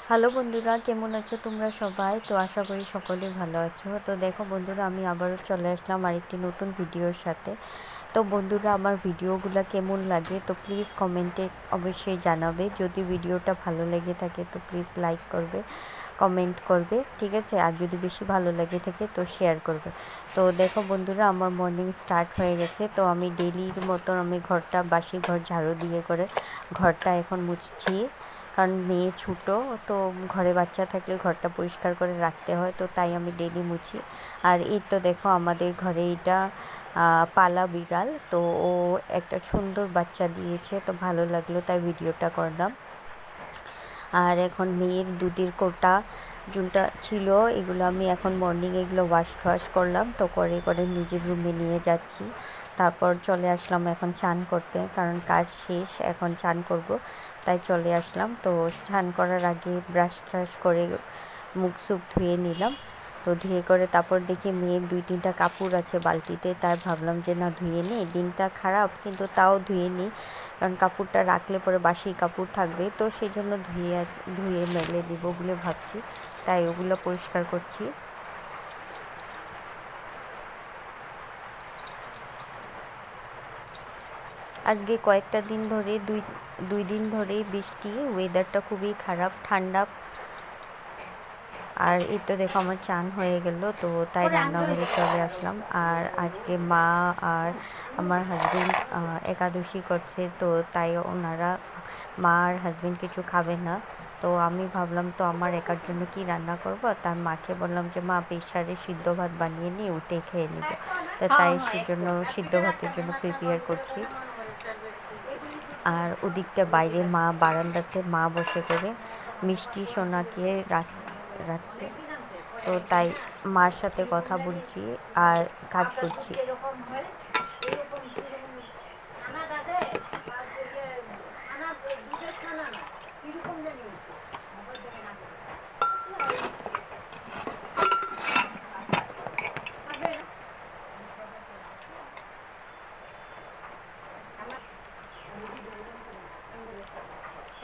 Hello বন্ধুরা, কেমন আছো তোমরা সবাই? তো আশা করি সকলে ভালো আছো। তো দেখো বন্ধুরা, আমি আবারও চলে আসলাম আরেকটি নতুন ভিডিওর সাথে। তো বন্ধুরা, আমার ভিডিওগুলো কেমন লাগে তো প্লিজ কমেন্টে অবশ্যই জানাবে। যদি ভিডিওটা ভালো লেগে থাকে তো প্লিজ লাইক করবে, কমেন্ট করবে, ঠিক আছে? আর যদি বেশি ভালো লেগে থাকে তো শেয়ার করবে। তো দেখো বন্ধুরা, আমার মর্নিং স্টার্ট হয়ে গেছে। তো আমি ডেইলির মতন আমি ঘরটা, বাসি ঘর ঝাড়ু দিয়ে করে ঘরটা এখন মুছছি। কারণ মেয়ে ছোটো, তো ঘরে বাচ্চা থাকলে ঘরটা পরিষ্কার করে রাখতে হয়, তো তাই আমি ডেলি মুছি। আর এই তো দেখো আমাদের ঘরে এটা পালা বিড়াল, তো ও একটা সুন্দর বাচ্চা দিয়েছে, তো ভালো লাগলো তাই ভিডিওটা করলাম। আর এখন মেয়ের দুধের কোটা যোনটা ছিল, এগুলো আমি এখন মর্নিং এগুলো ওয়াশ করলাম, তো করে করে নিজের রুমে নিয়ে যাচ্ছি। তারপর চলে আসলাম এখন চান করতে, কারণ কাজ শেষ, এখন চান করব, তাই চলে আসলাম। তো চান করার আগে ব্রাশ ট্রাশ করে মুখ সুখ ধুয়ে নিলাম। তো ধুয়ে করে তারপর দেখি মেয়ের 2-3টা কাপড় আছে বালতিতে, তাই ভাবলাম যে না ধুয়ে নিই। দিনটা খারাপ কিন্তু তাও ধুয়ে নিই, কারণ কাপড়টা রাখলে পরে বাসি কাপড় থাকবে, তো সেই জন্য ধুয়ে মেলে দিব বলে ভাবছি, তাই ওগুলো পরিষ্কার করছি। আজকে কয়েকটা দিন ধরে দুই দিন ধরেই বৃষ্টি, ওয়েদারটা খুবই খারাপ, ঠান্ডা। আর এই তো দেখো আমার চান হয়ে গেল, তো তাই রান্নাঘরে চলে আসলাম। আর আজকে মা আর আমার হাজবেন্ড একাদশী করছে, তো তাই ওনারা, মা আর হাজবেন্ড কিছু খাবে না। তো আমি ভাবলাম তো আমার একার জন্য কি রান্না করব, তার মাকে বললাম যে মা প্রেসারে সিদ্ধ ভাত বানিয়ে নিই, উঠে খেয়ে নিব। তো তাই সেজন্য সিদ্ধ ভাতের জন্য প্রিপেয়ার করছি। আর ওদিকটা বাইরে মা, বারান্দাতে মা বসে করে মিষ্টি সোনাকে রাখছে, তো তাই মার সাথে কথা বলছি আর কাজ করছি।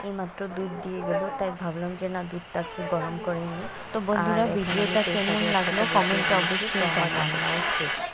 এইমাত্র দুধ দিয়ে গেল, তাই ভাবলাম যে না দুধটা একটু গরম করে নিই। তো বন্ধুরা, ভিডিওটা কেমন লাগলো কমেন্টে অবশ্যই জানাবেন।